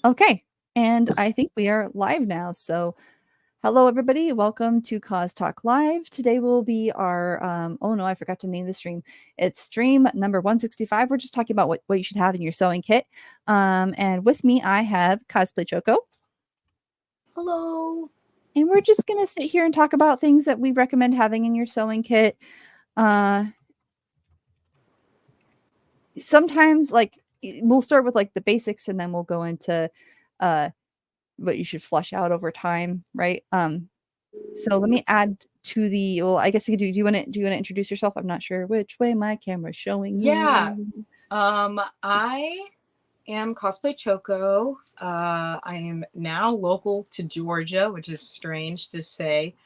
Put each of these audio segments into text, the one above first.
Okay, and I think we are live now. So, hello everybody, welcome to Cause Talk Live. Today will be our oh no, I forgot to name the stream. It's stream number 165. We're just talking about what you should have in your sewing kit. And with me I have Cosplay Choco. Hello. And we're just gonna sit here and talk about things that we recommend having in your sewing kit. Sometimes like we'll start with like the basics and then we'll go into what you should flush out over time, right? So let me add to the well, I guess we could do you want to introduce yourself? I'm not sure which way my camera's showing Yeah. you. I am Cosplay Choco. I am now local to Georgia, which is strange to say.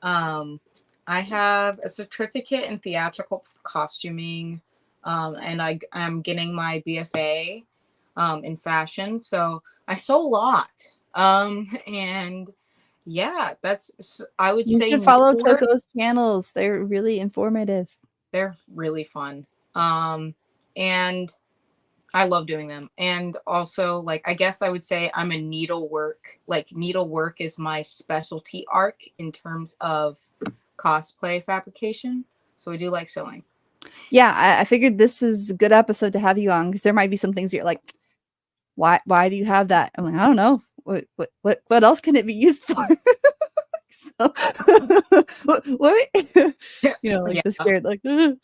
Um, I have a certificate in theatrical costuming, and I'm getting my BFA in fashion. So I sew a lot. And yeah, I would You say should follow needlework. Choco's channels. They're really informative. They're really fun. And I love doing them. And also, like, I guess I would say I'm a needlework. Like, needlework is my specialty arc in terms of cosplay fabrication. So I do like sewing. Yeah, I figured this is a good episode to have you on because there might be some things you're like, why do you have that? I'm like, I don't know. What else can it be used for? So, what? Like Yeah. the scared, like, okay,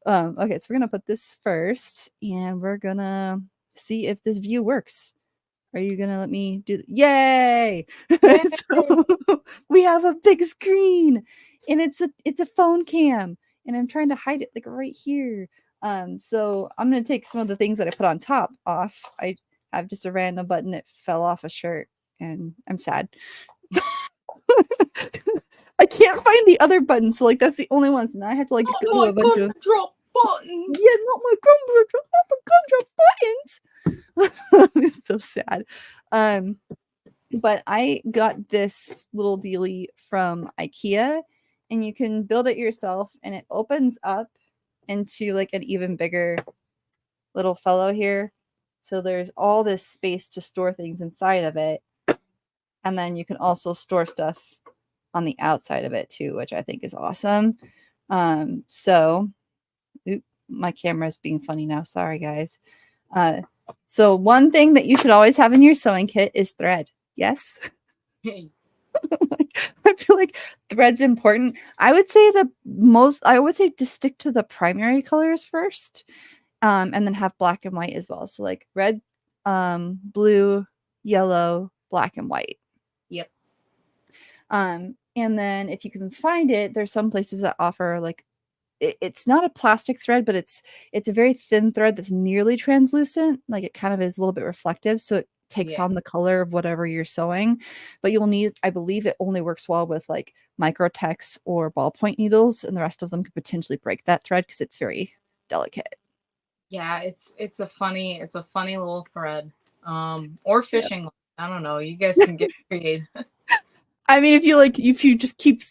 so we're gonna put this first and we're gonna see if this view works. Are you gonna let me do yay? Yay. So we have a big screen and it's a phone cam and I'm trying to hide it like right here. So I'm gonna take some of the things that I put on top off. I have just a random button that fell off a shirt and I'm sad. I can't find the other buttons, so like that's the only ones. Now I have to like Not go to my a bunch of gumdrop button. yeah, not my gumdrop buttons. It's so sad. But I got this little dealie from IKEA, and you can build it yourself, and it opens up into like an even bigger little fellow here. So there's all this space to store things inside of it, and then you can also store stuff on the outside of it too, which I think is awesome. So my camera is being funny now. Sorry, guys. So one thing that you should always have in your sewing kit is thread. Yes. I feel like thread's important. I would say to stick to the primary colors first, and then have black and white as well. So like red, blue, yellow, black, and white. Yep. And then if you can find it, there's some places that offer like it's not a plastic thread, but it's a very thin thread that's nearly translucent. Like it kind of is a little bit reflective, so it takes Yeah. on the color of whatever you're sewing. But you'll need, I believe, it only works well with like microtex or ballpoint needles, and the rest of them could potentially break that thread because it's very delicate. Yeah, it's a funny little thread. Or Yeah. fishing line. I don't know. You guys can get creative. I mean, if you just keep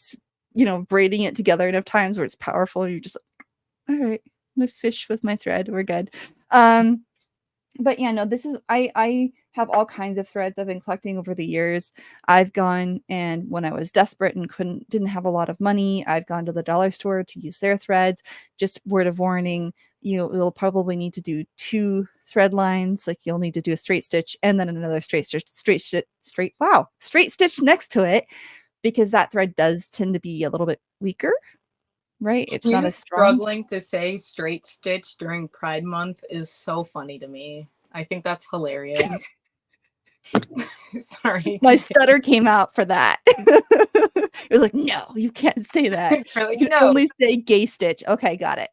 braiding it together enough times where it's powerful, you're just like, all right, I'm gonna fish with my thread. We're good. But yeah, no, this is I have all kinds of threads I've been collecting over the years. I've gone and when I was desperate and didn't have a lot of money, I've gone to the dollar store to use their threads. Just word of warning, you'll probably need to do two thread lines. Like you'll need to do a straight stitch and then another straight stitch, straight stitch next to it because that thread does tend to be a little bit weaker, right? It's not You as strong. struggling to say straight stitch during Pride Month is so funny to me. I think that's hilarious. Sorry, My continue. stutter came out for that. It was like, no, you can't say that. You're like, You can no. only say gay stitch. Okay, got it.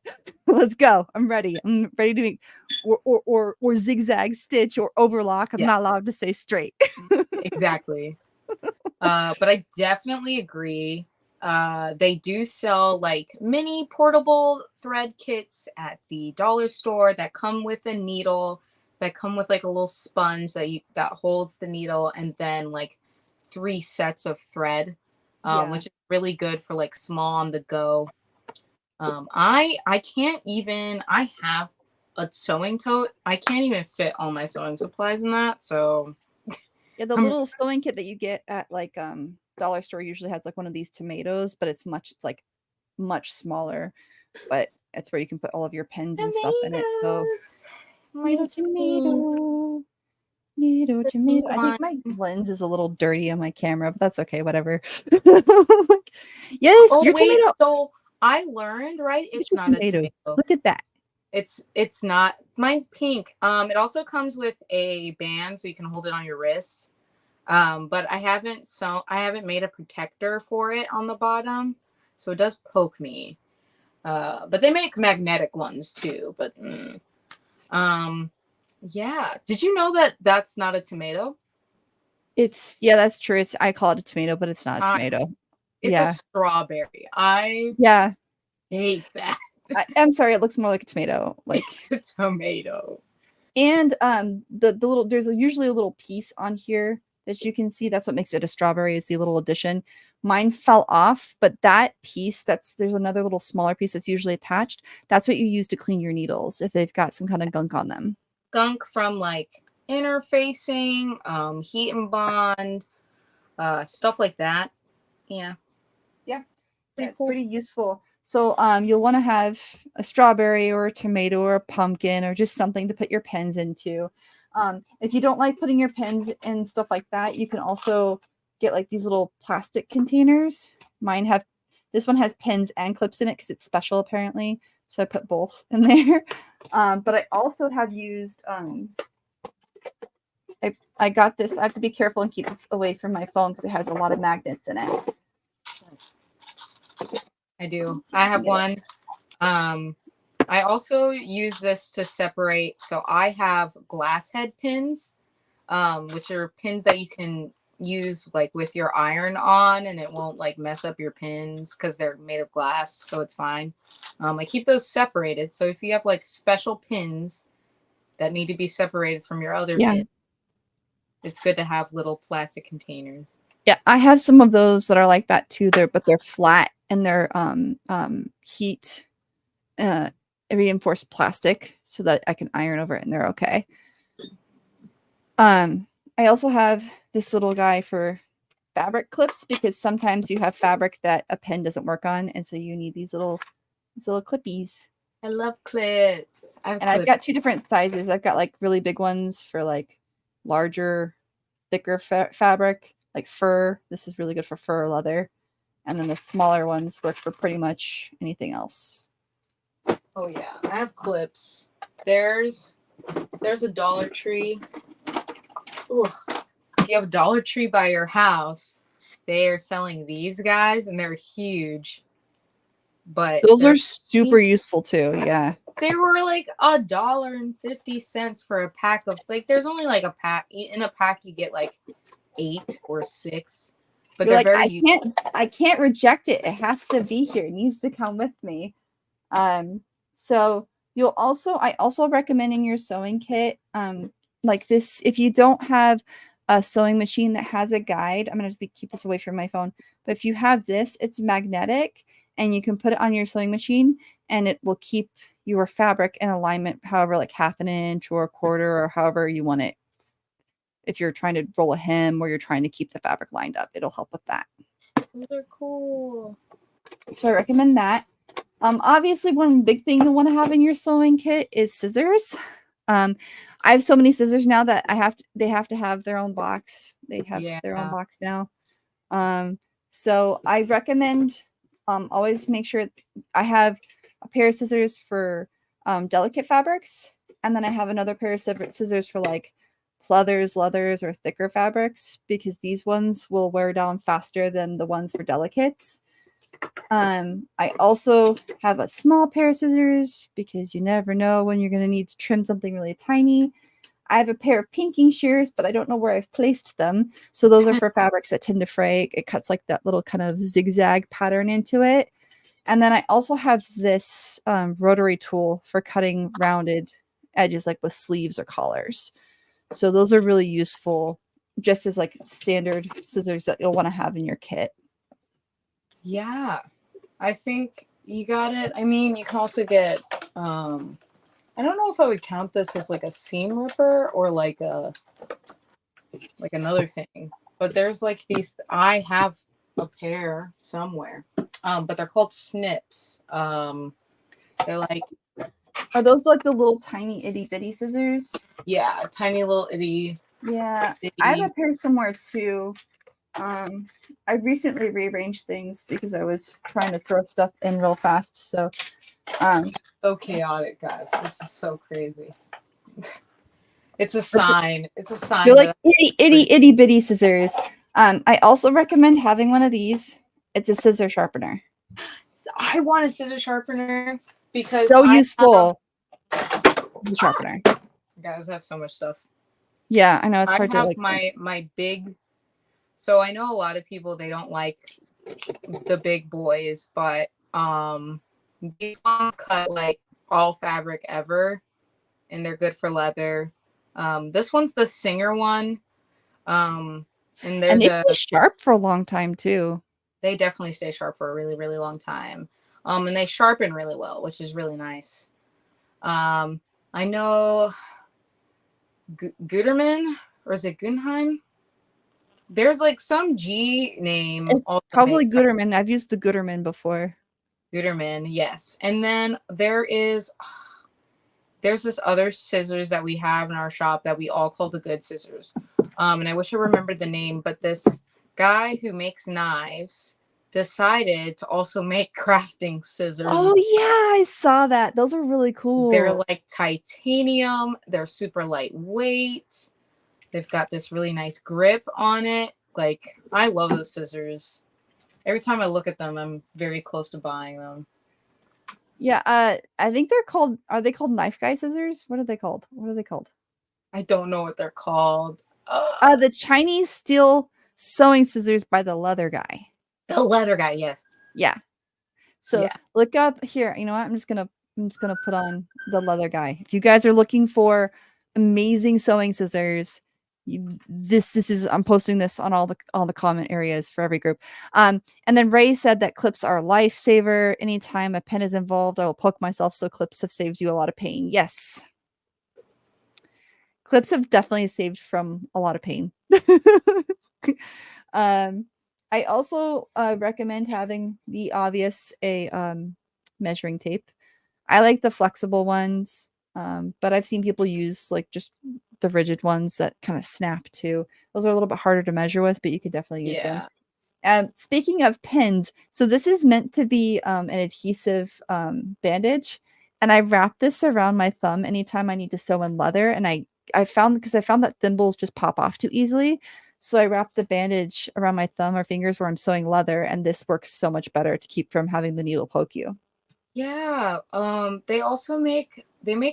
Let's go. I'm ready. I'm ready to make or zigzag stitch or overlock. I'm Yeah, not allowed to say straight. exactly. But I definitely agree. They do sell like mini portable thread kits at the dollar store that come with a needle, that come with like a little sponge that holds the needle, and then like 3 sets of thread, Yeah. which is really good for like small on the go. I can't even. I have a sewing tote. I can't even fit all my sewing supplies in that. So Yeah, the Um, little sewing kit that you get at like dollar store usually has like one of these tomatoes, but it's like much smaller, but it's where you can put all of your pens and stuff in it. So tomatoes. tomato, Mine's pink. tomato, tomato, The tomato. pink I think one. my lens is a little dirty on my camera, but that's okay, whatever. Like, yes, Oh your wait, tomato. so I learned, right? Look at It's your not a tomato. tomato. Look at that. It's not. Mine's pink. It also comes with a band so you can hold it on your wrist. But I haven't made a protector for it on the bottom, so it does poke me. But they make magnetic ones too. But um, yeah. Did you know that that's not a tomato? It's yeah, that's true. It's I call it a tomato, but it's not a Uh, tomato. it's a Yeah. strawberry. I Yeah. hate that. I'm sorry, it looks more like a tomato. Like It's a tomato. and the little there's usually a little piece on here that you can see. That's what makes it a strawberry is the little addition. Mine fell off, but that piece there's another little smaller piece that's usually attached. That's what you use to clean your needles if they've got some kind of gunk on them. Gunk from like interfacing, heat and bond, stuff like that. Yeah, Yeah. Yeah, pretty it's cool. pretty useful. So you'll want to have a strawberry or a tomato or a pumpkin or just something to put your pens into. If you don't like putting your pens and stuff like that, you can also get like these little plastic containers. Mine have this one has pens and clips in it because it's special apparently. So I put both in there. But I also have used I got this. I have to be careful and keep this away from my phone because it has a lot of magnets in it. I do. Let's see if I I can have get it. one. Um, I also use this to separate. So I have glass head pins, which are pins that you can use like with your iron on, and it won't like mess up your pins because they're made of glass, so it's fine. I keep those separated. So if you have like special pins that need to be separated from your other Yeah. pins, it's good to have little plastic containers. Yeah, I have some of those that are like that too. But they're flat and they're heat uh reinforced plastic so that I can iron over it and they're okay. I also have this little guy for fabric clips because sometimes you have fabric that a pen doesn't work on, and so you need these little clippies. I love clips. I have And I've clips. got two different sizes. I've got like really big ones for like larger, thicker fabric, like fur. This is really good for fur or leather. And then the smaller ones work for pretty much anything else. Oh yeah, I have clips. There's a Dollar Tree. Ooh. If you have a Dollar Tree by your house, they are selling these guys and they're huge. But Those are super useful too. Yeah. they were like $1.50 for a pack of like there's only like a pack in a pack you get like 8 or 6. But You're they're like, very useful. I can't reject it. It has to be here. It needs to come with me. So I also recommend in your sewing kit, like this, if you don't have a sewing machine that has a guide, I'm gonna keep this away from my phone, but if you have this, it's magnetic and you can put it on your sewing machine and it will keep your fabric in alignment, however, like half an inch or a quarter or however you want it. If you're trying to roll a hem or you're trying to keep the fabric lined up, it'll help with that. Those are cool. So I recommend that. Obviously, one big thing you'll want to have in your sewing kit is scissors. Um, I have so many scissors now that they have to have their own box. They have Yeah. their own box now. So I recommend always make sure I have a pair of scissors for delicate fabrics, and then I have another pair of scissors for like pleathers, leathers, or thicker fabrics because these ones will wear down faster than the ones for delicates. I also have a small pair of scissors because you never know when you're going to need to trim something really tiny. I have a pair of pinking shears, but I don't know where I've placed them. So those are for fabrics that tend to fray. It cuts like that little kind of zigzag pattern into it. And then I also have this rotary tool for cutting rounded edges, like with sleeves or collars. So those are really useful, just as like standard scissors that you'll want to have in your kit. Yeah. I think you got it. I mean, you can also get I don't know if I would count this as like a seam ripper or like a like another thing. But there's like these. I have a pair somewhere, but they're called snips. They're like, Are those like the little tiny itty bitty scissors? yeah, tiny little itty Yeah, I have a bitty. pair somewhere too. I recently rearranged things because I was trying to throw stuff in real fast. So, So chaotic, guys. This is so crazy. It's a sign. It's a you're sign like that itty bitty scissors. I also recommend having one of these. It's a scissor sharpener. I want a scissor sharpener because So I have, useful. Sharpener. guys, I have so much stuff. Yeah, I know it's I hard to have like. my big. So I know a lot of people they don't like the big boys, but these ones cut like all fabric ever, and they're good for leather. This one's the Singer one. And And there's they a stay sharp for a long time too. they definitely stay sharp for a really, really long time. And they sharpen really well, which is really nice. I know Guterman, or is it Gunheim? There's like some G name It's also probably makes Guterman. I've used the Guterman before. Guterman, yes. And then there's this other scissors that we have in our shop that we all call the good scissors. And I wish I remembered the name, but this guy who makes knives decided to also make crafting scissors. Oh yeah, I saw that. Those are really They're cool. like titanium, they're super lightweight. They've got this really nice grip on it. Like, I love those scissors. Every time I look at them, I'm very close to buying them. Yeah, I think they're called. Are they called knife guy scissors? What are they called? What are they called? I don't know what they're called. The Chinese steel sewing scissors by the leather guy. The leather guy, yes. Yeah. So Yeah. look up here. You know what? I'm just gonna put on the leather guy. If you guys are looking for amazing sewing scissors, this is I'm posting this on all the comment areas for every group. And then Ray said that clips are a lifesaver. Anytime a pen is involved, I will poke myself. So clips have saved you a lot of pain. Yes. Clips have definitely saved from a lot of pain. um, I also recommend having the obvious measuring tape. I like the flexible ones, but I've seen people use like just the rigid ones that kind of snap too. Those are a little bit harder to measure with, but you could definitely use them. Yeah. Speaking of pins, so this is meant to be an adhesive bandage, and I wrap this around my thumb anytime I need to sew in leather. And I found that thimbles just pop off too easily, so I wrap the bandage around my thumb or fingers where I'm sewing leather, and this works so much better to keep from having the needle poke you. Yeah. They also make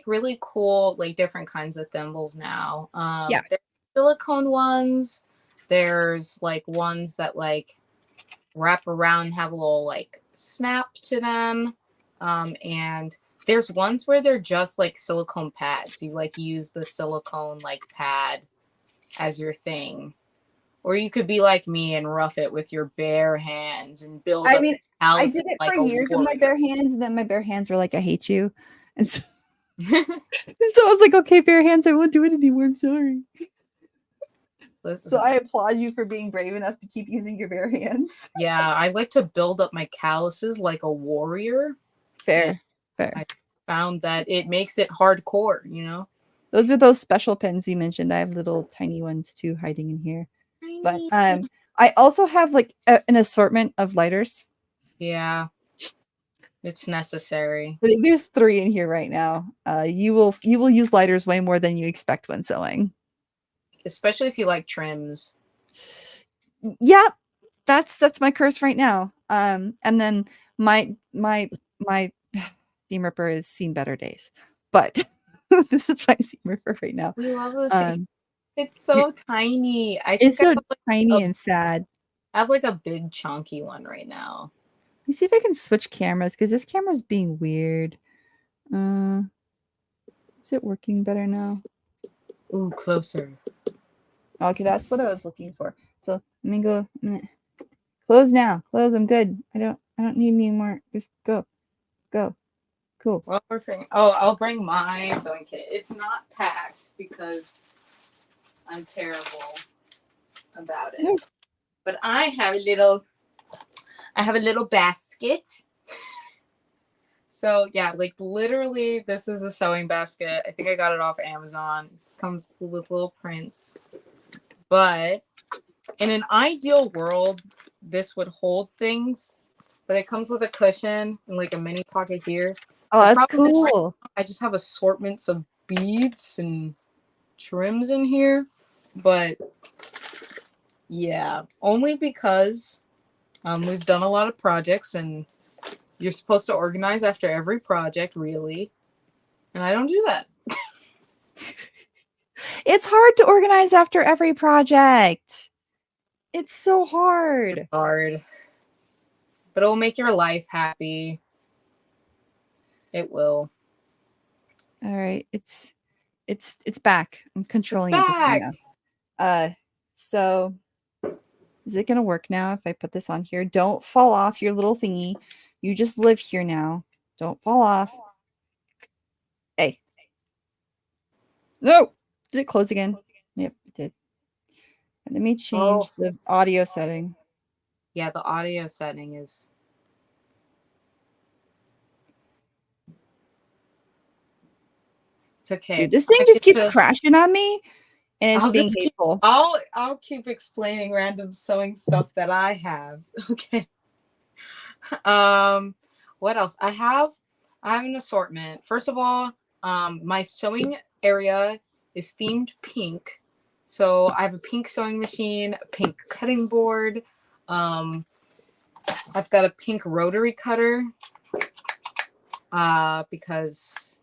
really cool like different kinds of thimbles now. Yeah. There's silicone ones. There's like ones that like wrap around and have a little like snap to them. And there's ones where they're just like silicone pads. You like use the silicone like pad as your thing. Or you could be like me and rough it with your bare hands and build I up mean, I Alice did it for like a years with my warrior. bare hands, and then my bare hands were like, "I hate you," and so, so I was like, "Okay, bare hands, I won't do it anymore. I'm sorry." So I applaud you for being brave enough to keep using your bare hands. Yeah, I like to build up my calluses like a warrior. And Fair, fair. I found that it makes it hardcore, you know? Those are those special pens you mentioned. I have little tiny ones too hiding in here. But Tiny. I also have like an assortment of lighters. Yeah, it's necessary. I think there's 3 in here right now. You will use lighters way more than you expect when sewing. Especially if you like trims. Yeah, that's my curse right now. And then my seam ripper has seen better days, but this is my seam ripper right now. We love this. Um, It's so tiny. I it's think so have like tiny and sad. I have like a big chunky one right now. Let me see if I can switch cameras because this camera's being weird. Uh, is it working better now? Ooh, closer. Okay, that's what I was looking for. So let me go. Close now. Close. I'm good. I don't need any more. Just go. Go. Cool. Well, I'll bring my sewing kit. It's not packed because I'm terrible about it. No. But I have a little basket. So yeah, like literally this is a sewing basket. I think I got it off Amazon. It comes with little prints. But in an ideal world, this would hold things. But it comes with a cushion and like a mini pocket here. Oh, The that's problem is right cool. now, I just have assortments of beads and trims in here. But yeah, only because we've done a lot of projects and you're supposed to organize after every project, really. And I don't do that. It's hard to organize after every project. It's so hard. Hard. But it'll make your life happy. It will. All right, it's back. I'm It's controlling it this way back. now. So is it gonna work now if I put this on here? Don't fall off your little thingy. You just live here now. Don't fall off. Hey. No. Did it close again? Yep, it did. And let me change the audio setting. Yeah, the audio setting is. It's okay. Dude, this thing just keeps crashing on me, and it's being hateful. I'll keep explaining random sewing stuff that I have. Okay. What else? I have an assortment. First of all, my sewing area is themed pink. So I have a pink sewing machine, a pink cutting board. I've got a pink rotary cutter. Because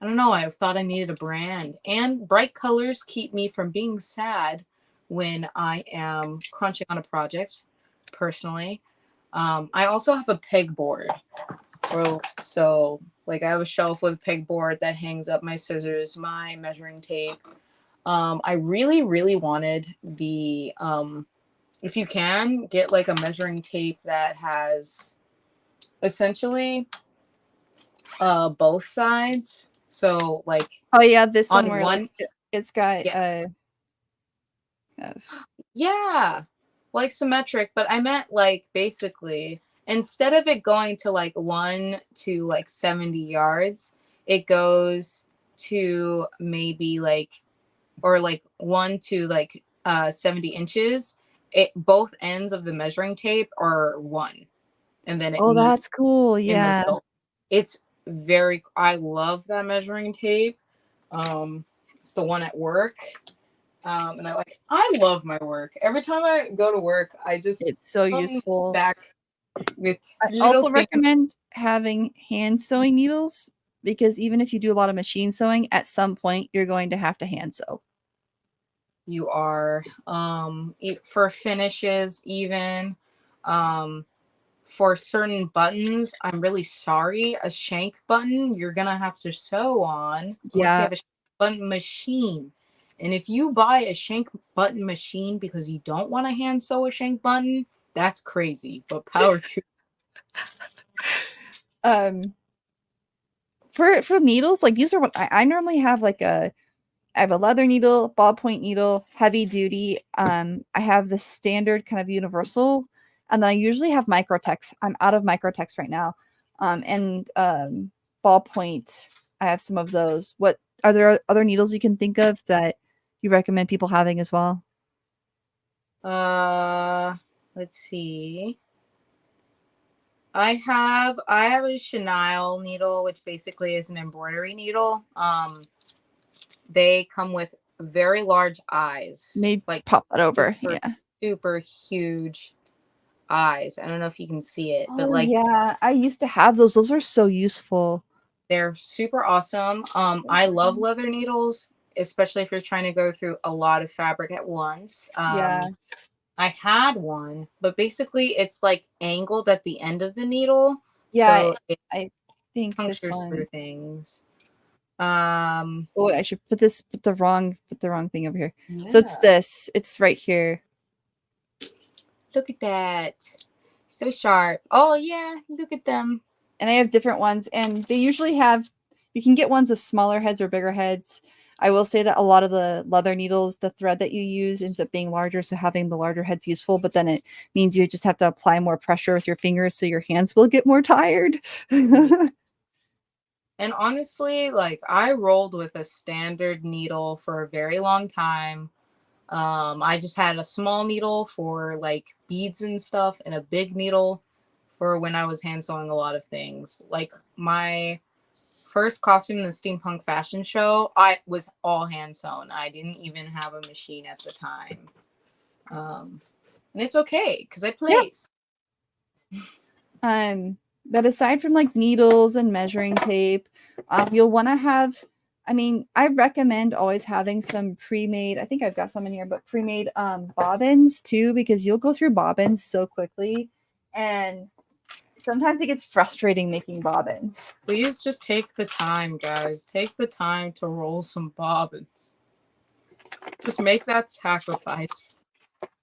I don't know, I thought I needed a brand. And bright colors keep me from being sad when I am crunching on a project, personally. I also have a pegboard. So, like, I have a shelf with a pegboard that hangs up my scissors, my measuring tape. I really, really wanted the, if you can, get, like, a measuring tape that has essentially both sides. So, like, oh yeah, this one on where one, like it's got yeah, like symmetric. But I meant like basically instead of it going to like 1 to like 70 yards, it goes to maybe like or like 1 to like 70 inches. It both ends of the measuring tape are 1, and then it oh, meets that's cool. in the Yeah. middle. It's very. I love that measuring tape. It's the one at work. And I love my work. Every time I go to work, I just It's so come useful. back with I little also things. recommend having hand sewing needles because even if you do a lot of machine sewing, at some point you're going to have to hand sew. You are for finishes, even for certain buttons. I'm really sorry. A shank button you're gonna have to sew on unless you Yeah. have a shank button machine. And if you buy a shank button machine because you don't want to hand sew a shank button, that's crazy. But power to. For needles, like these are what I normally have like I have a leather needle, ballpoint needle, heavy duty. I have the standard kind of universal, and then I usually have microtex. I'm out of microtex right now. And ballpoint, I have some of those. What are there other needles you can think of that you recommend people having as well? Let's see. I have a chenille needle, which basically is an embroidery needle. They come with very large eyes, Maybe like pop that over. super, Yeah. super huge eyes. I don't know if you can see it, but Oh like yeah, I used to have those. Those are so useful. they're super awesome. I love leather needles, especially if you're trying to go through a lot of fabric at once. Yeah. I had one, but basically it's like angled at the end of the needle, Yeah, so it I think this punctures through one. things. Oh, I should put the wrong thing over here. So it's Yeah. this. It's right here. Look at that. So sharp. Oh yeah, look at them. And I have different ones, and they usually have you can get ones with smaller heads or bigger heads. I will say that a lot of the leather needles, the thread that you use ends up being larger, so having the larger head's useful, but then it means you just have to apply more pressure with your fingers, so your hands will get more tired. And honestly, like I rolled with a standard needle for a very long time. I just had a small needle for like beads and stuff, and a big needle for when I was hand sewing a lot of things. Like my first costume in the steampunk fashion show, I was all hand sewn. I didn't even have a machine at the time. And it's okay because I Yeah. place. But aside from like needles and measuring tape, you'll want to have, I mean, I recommend always having some pre-made, I think I've got some in here, but pre-made bobbins too, because you'll go through bobbins so quickly. And sometimes it gets frustrating making bobbins. Please just take the time, guys. Take the time to roll some bobbins. Just make that sacrifice.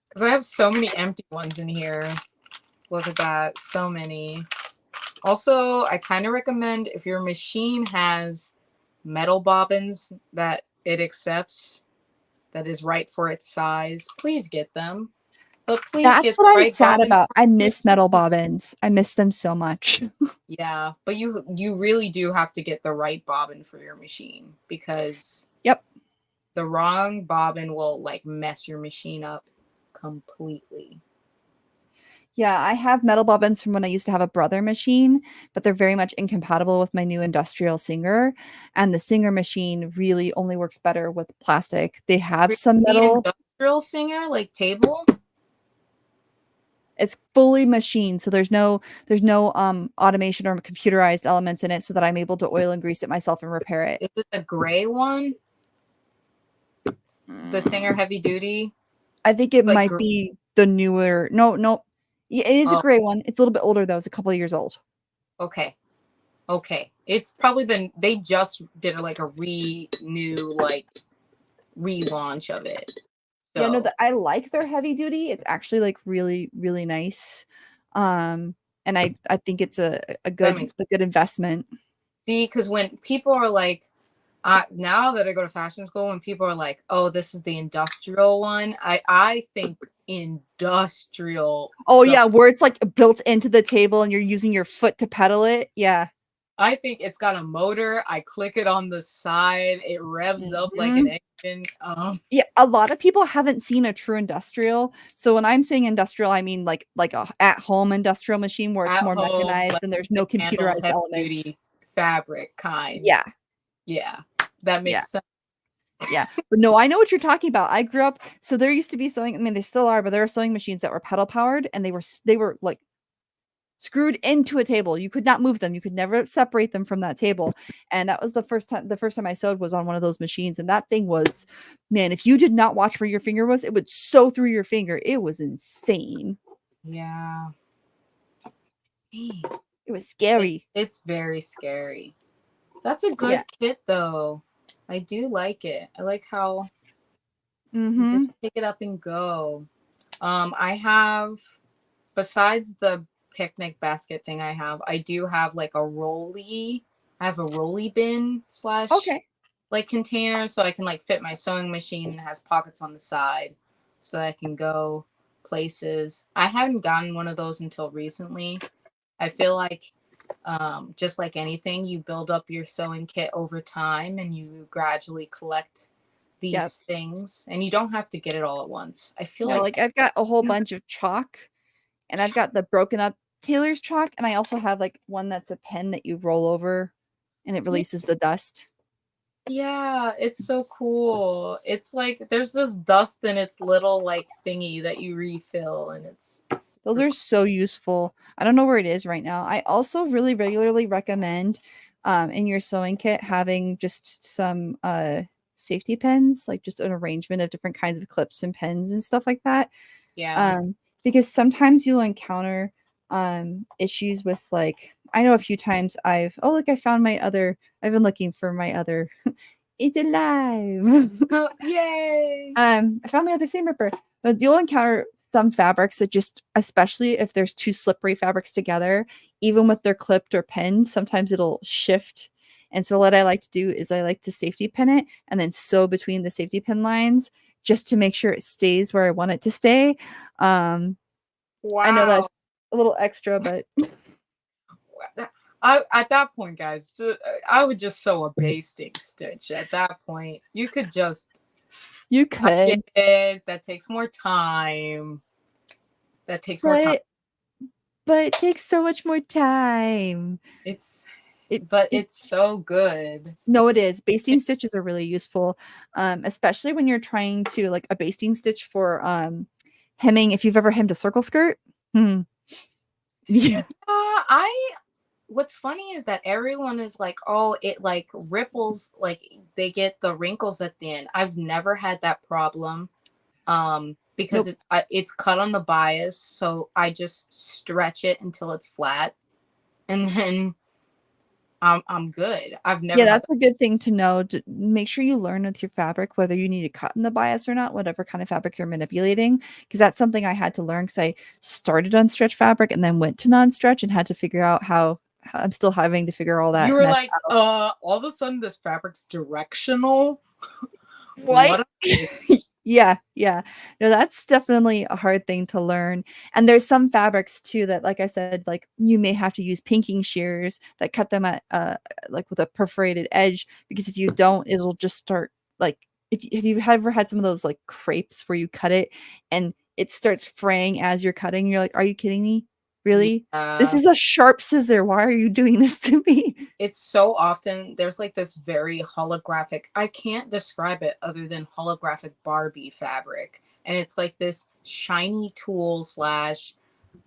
Because I have so many empty ones in here. Look at that. So many. Also, I kind of recommend if your machine has metal bobbins that it accepts, that is right for its size, please get them. But please That's get the what I'm right sad bobbin. about. I miss metal bobbins. I miss them so much. Yeah, but you really do have to get the right bobbin for your machine, because Yep. the wrong bobbin will like mess your machine up completely. Yeah, I have metal bobbins from when I used to have a brother machine, but they're very much incompatible with my new industrial Singer. And the Singer machine really only works better with plastic. They have some The metal. industrial Singer, like table? It's fully machined, so there's no automation or computerized elements in it, so that I'm able to oil and grease it myself and repair it. Is it the gray one? The Singer heavy duty? I think it Like, might be the newer. No. Yeah, it is a oh, gray one. It's a little bit older though. It's a couple of years old. okay. Okay. It's probably they just did like a like relaunch of it. Yeah, no, So I like their heavy duty. It's actually like really, really nice. And I think it's a that good makes a good investment. see, because when people are like, now that I go to fashion school, when people are like, "Oh, this is the industrial one," I think industrial. Oh So yeah, where it's like built into the table and you're using your foot to pedal it. Yeah. I think it's got a motor. I click it on the side. It revs up like Mhm. an engine. Yeah, a lot of people haven't seen a true industrial. So when I'm saying industrial, I mean like a at-home industrial machine where it's At more home, mechanized like and there's the no candle computerized heavy elements. duty fabric kind. Yeah. Yeah, that Yeah. makes sense. Yeah, but no, I know what you're talking about. I grew up, so there used to be sewing. I mean, they still are, but there were sewing machines that were pedal powered, and they were like screwed into a table. You could not move them. You could never separate them from that table. And that was the first time. The first time I sewed was on one of those machines, and that thing was, man, if you did not watch where your finger was, it would sew through your finger. It was insane. Yeah. Dang. It was scary. It's very scary. That's a Yeah. good kit though. I do like it. I like how you Mm-hmm. just pick it up and go. I have, besides the picnic basket thing I do have like a rolly. I have a rolly bin slash Okay. like container, so I can like fit my sewing machine, and it has pockets on the side so that I can go places. I haven't gotten one of those until recently. I feel like just like anything, you build up your sewing kit over time and you gradually collect Yep. these things, and you don't have to get it all at once. I feel No, like like I've got a whole bunch of chalk, and I've got the broken up tailor's chalk, and I also have like one that's a pen that you roll over and it yeah, releases the dust. yeah, it's so cool. It's like there's this dust in its little like thingy that you refill, and it's Those super are cool. so useful. I don't know where it is right now. I also really regularly recommend in your sewing kit having just some safety pins, like just an arrangement of different kinds of clips and pens and stuff like that. Yeah. Um, because sometimes you'll encounter issues with like I know a few times I found my other I've been looking for my other it's alive. Yay! I found my other seam ripper, but you'll encounter some fabrics that just, especially if there's two slippery fabrics together, even with their clipped or pinned, sometimes it'll shift And so what I like to do is I like to safety pin it and then sew between the safety pin lines just to make sure it stays where I want it to stay. Um, I know that's Wow. a little extra, but I at that point, guys, I would just sew a basting stitch. At that point, you could just. you I get could, it. That takes more time. That takes more time. but it takes so much more time. It's, It but it it's so good. No, it is. Basting stitches are really useful, especially when you're trying to like a basting stitch for hemming. If you've ever hemmed a circle skirt, hmm. Yeah, Yeah. I. What's funny is that everyone is like, oh, it like ripples, like they get the wrinkles at the end. I've never had that problem, because Nope. it's cut on the bias, so I just stretch it until it's flat, and then I'm good. I've Yeah, never had that's a good thing to know. To make sure you learn with your fabric whether you need to cut in the bias or not, whatever kind of fabric you're manipulating, because that's something I had to learn because I started on stretch fabric and then went to non-stretch and had to figure out how I'm still having to figure all You that were mess like, out. all of a sudden this fabric's directional. What? What? Yeah, yeah. No, that's definitely a hard thing to learn. And there's some fabrics too that, like I said, like you may have to use pinking shears that cut them at like with a perforated edge because if you don't, it'll just start like if have you ever had some of those like crepes where you cut it and it starts fraying as you're cutting? You're like, are you kidding me? Really? This Yeah. is a sharp scissor. Why are you doing this to me? It's so often there's like this very holographic, I can't describe it other than holographic Barbie fabric. And it's like this shiny tool slash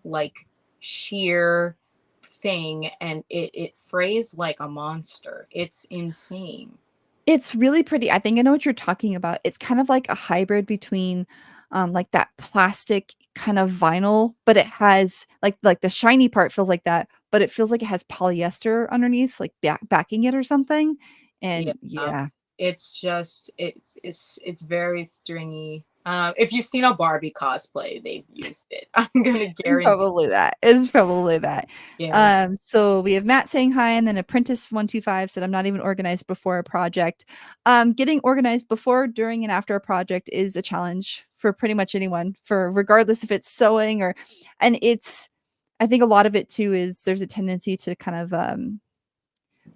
like sheer thing, and it frays like a monster. It's insane. It's really pretty. I think I know what you're talking about. It's kind of like a hybrid between, like that plastic kind of vinyl, but it has like the shiny part feels like that, but it feels like it has polyester underneath, like backing it or something. Yeah. And yeah, It's just it's very stringy. If you've seen a Barbie cosplay, they've used it. I'm gonna it's guarantee. probably that. It's probably that. Guarantee. So we have Matt saying hi, and then Apprentice125 said, I'm not even organized before a project. Getting organized before, during, and after a project is a challenge for pretty much anyone, for regardless if it's sewing or, and it's, I think a lot of it too is there's a tendency to kind of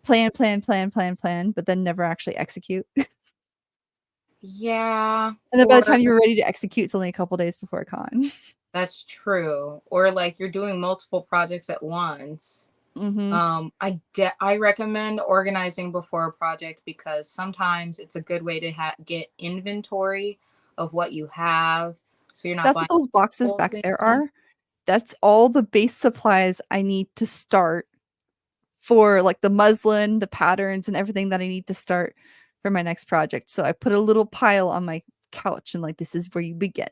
plan, but then never actually execute. Yeah, And then by the or time you're ready to execute, it's only a couple days before a con. that's true. Or like you're doing multiple projects at once. Hmm. I recommend organizing before a project because sometimes it's a good way to get inventory of what you have, so you're not That's buying what those boxes whole back there things. are. That's all the base supplies I need to start for like the muslin, the patterns, and everything that I need to start for my next project. So I put a little pile on my couch and like this is where you begin.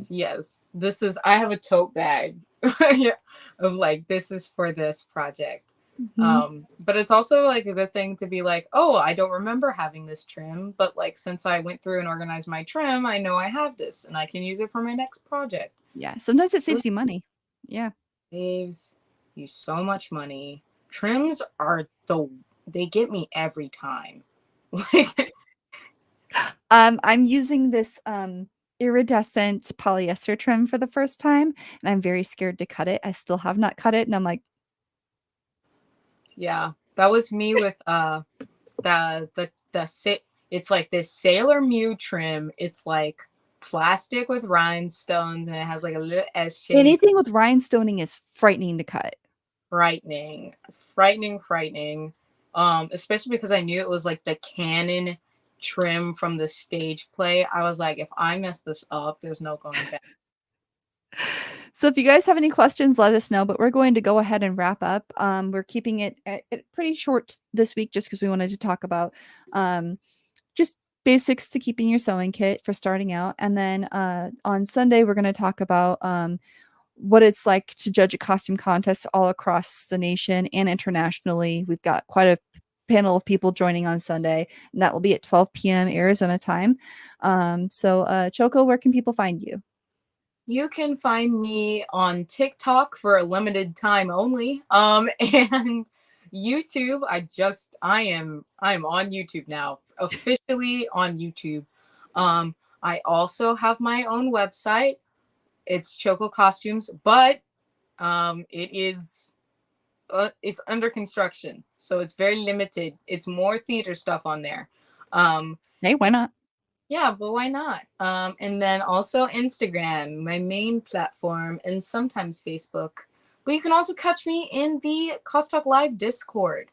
Yes, this is. I have a tote bag, yeah, of like this is for this project. Mhm. But it's also like a good thing to be like, oh, I don't remember having this trim, but like since I went through and organized my trim, I know I have this and I can use it for my next project. Yeah, sometimes it So saves you money. Yeah. saves you so much money. Trims are they get me every time. Like, I'm using this iridescent polyester trim for the first time and I'm very scared to cut it. I still have not cut it and I'm like, yeah, that was me with it's like this Sailor Mew trim. It's like plastic with rhinestones and it has like a little S shape. anything with rhinestoning is frightening to cut. Frightening, frightening. Especially because I knew it was like the canon trim from the stage play. I was like, if I mess this up, there's no going back. So if you guys have any questions, let us know. But we're going to go ahead and wrap up. We're keeping it pretty short this week just because we wanted to talk about just basics to keeping your sewing kit for starting out. And then on Sunday, we're going to talk about what it's like to judge a costume contest all across the nation and internationally. We've got quite a panel of people joining on Sunday, and that will be at 12 p.m. Arizona time. Choco, where can people find you? You can find me on TikTok for a limited time only. And YouTube, I am on YouTube now, officially on YouTube. I also have my own website. It's Choco Costumes, but it's under construction, so it's very limited. It's more theater stuff on there. Um, Hey, why not? yeah, but why not? And then also Instagram, my main platform, and sometimes Facebook. But you can also catch me in the Cost Talk Live Discord.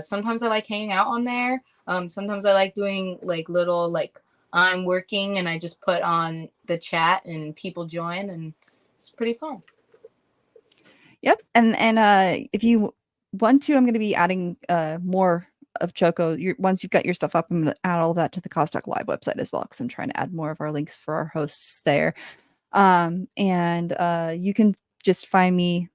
Sometimes I like hanging out on there. Sometimes I like doing like little like I'm working and I just put on the chat and people join and it's pretty fun. Yep. And if you want to, I'm going to be adding more of Choco. Once you've got your stuff up, I'm going to add all that to the Costalk Live website as well because I'm trying to add more of our links for our hosts there. And you can just find me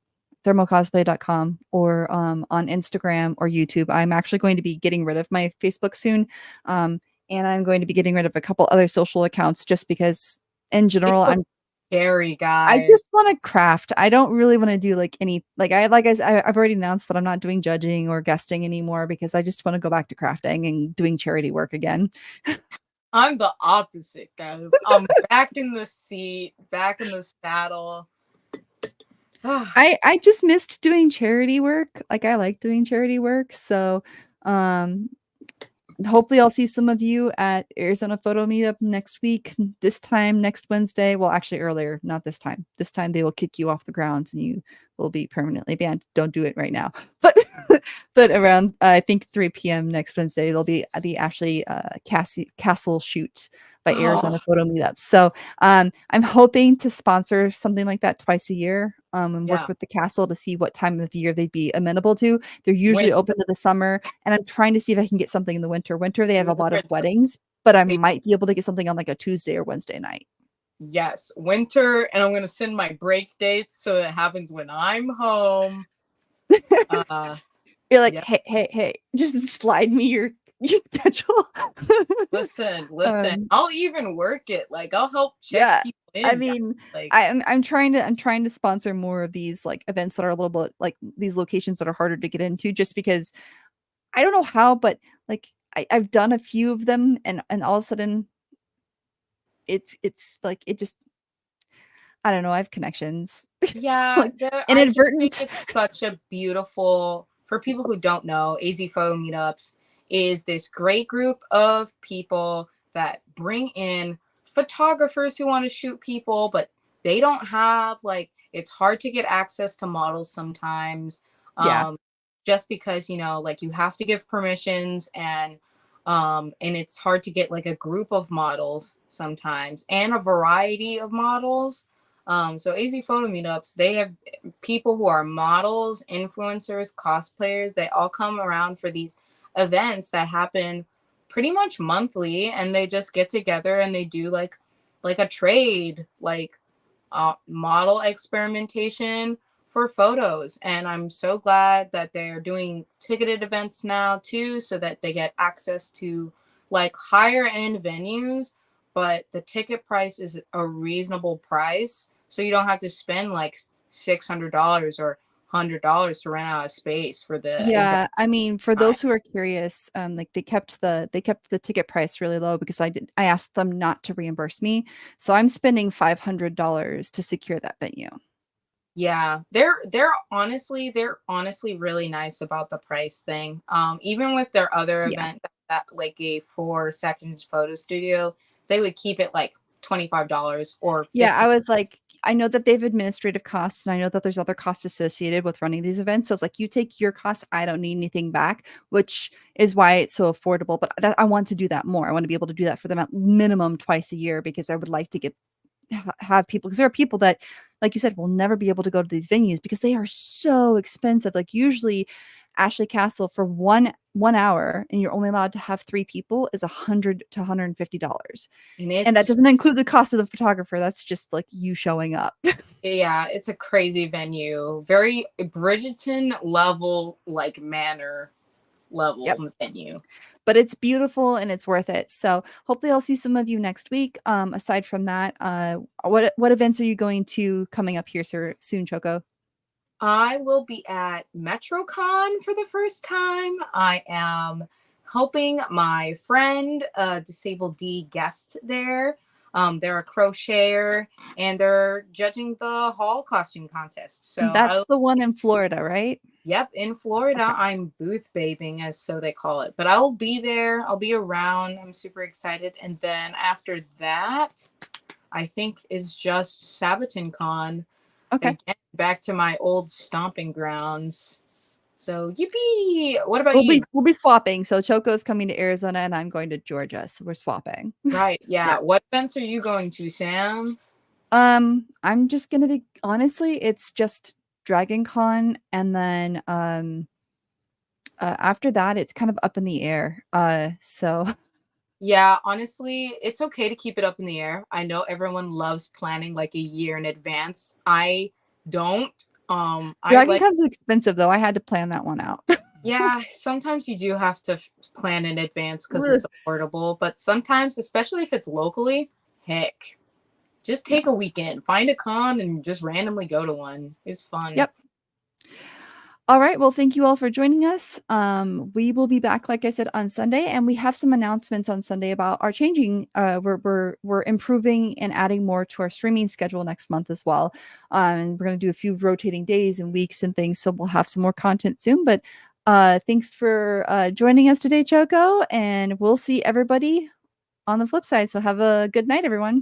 thermocosplay.com or on Instagram or YouTube. I'm actually going to be getting rid of my Facebook soon. And I'm going to be getting rid of a couple other social accounts just because in general Facebook I'm scary, I guys. just want to craft. I don't really want to do like any I've already announced that I'm not doing judging or guesting anymore because I just want to go back to crafting and doing charity work again. I'm the opposite, guys. I'm back in the seat, back in the saddle. I just missed doing charity work. Like I like doing charity work. So um hopefully I'll see some of you at Arizona Photo Meetup next week. This time next Wednesday. Well, actually earlier, not this time. This time they will kick you off the grounds and you will be permanently banned. Don't do it right now. But but around I think 3 p.m. next Wednesday, there'll be the Ashley Castle shoot by Oh, Arizona Photo Meetup. So I'm hoping to sponsor something like that twice a year and work yeah. with the castle to see what time of the year they'd be amenable to. They're usually Winter, open to the summer, and I'm trying to see if I can get something in the winter. Winter, they have a lot of winter. weddings, but I They, might be able to get something on like a Tuesday or Wednesday night. yes, winter, and I'm gonna send my break dates so it happens when I'm home. Uh, You're like, yeah. hey, just slide me your schedule. Listen. um, I'll even work it. Like I'll help check yeah. people I in, guys. mean, Like I'm trying to sponsor more of these like events that are a little bit like these locations that are harder to get into just because I don't know how, but like I've done a few of them and all of a sudden it's like it just I don't know, I have connections. yeah, Like I just think inadvertent. it's such a beautiful, for people who don't know, AZ Photo Meetups is this great group of people that bring in photographers who want to shoot people, but they don't have like, it's hard to get access to models sometimes. Yeah. Um, just because, like you have to give permissions and it's hard to get like a group of models sometimes and a variety of models. So AZ Photo Meetups, they have people who are models, influencers, cosplayers. They all come around for these events that happen pretty much monthly, and they just get together and they do like a trade, like model experimentation for photos. And I'm so glad that they're doing ticketed events now too, so that they get access to like higher end venues, but the ticket price is a reasonable price. So you don't have to spend like $600 or $100 to rent out a space for the exact Yeah, I mean, for time. those who are curious, like they kept the ticket price really low because I asked them not to reimburse me. So I'm spending $500 to secure that venue. Yeah, they're honestly really nice about the price thing. Even with their other Yeah. event that like a 4 seconds photo studio, they would keep it like $25 or Yeah, 50. I was like, I know that they have administrative costs and I know that there's other costs associated with running these events. So it's like you take your costs, I don't need anything back, which is why it's so affordable. But I want to do that more. I want to be able to do that for them at minimum twice a year because I would like to have people because there are people that like you said will never be able to go to these venues because they are so expensive. Like usually Ashley Castle for one hour and you're only allowed to have three people is $100 to $150, And and that it's doesn't include the cost of the photographer. That's just like you showing up. yeah, it's a crazy venue. Very Bridgerton level, like manor Yep. level venue. But it's beautiful and it's worth it. So hopefully I'll see some of you next week. Aside from that, what events are you going to coming up here, sir, soon, Choco? I will be at MetroCon for the first time. I am helping my friend, Disabled D, guest there. They're a crocheter and they're judging the hall costume contest. So That's the one in Florida, right? yep, in Florida, Okay. I'm booth babing, as so they call it. But I'll be there. I'll be around. I'm super excited. And then after that, I think is just SabatonCon. Okay. Again, back to my old stomping grounds. So yippee! What about We'll you? be swapping. So Choco's coming to Arizona and I'm going to Georgia. So we're swapping. Right, Yeah. yeah. What events are you going to, Sam? I'm just gonna be honestly, it's just Dragon Con and then after that it's kind of up in the air. So Yeah, honestly, it's okay to keep it up in the air. I know everyone loves planning like a year in advance. I don't. I Dragon like, Con's expensive though. I had to plan that one out. yeah, sometimes you do have to plan in advance because Ugh. it's affordable, but sometimes, especially if it's locally, heck, just Yeah. take a weekend, find a con, and just randomly go to one. It's fun. Yep. All right. Well, thank you all for joining us. We will be back, like I said, on Sunday, and we have some announcements on Sunday about our changing. We're improving and adding more to our streaming schedule next month as well. We're going to do a few rotating days and weeks and things, so we'll have some more content soon. But thanks for joining us today, Choco, and we'll see everybody on the flip side. So have a good night, everyone.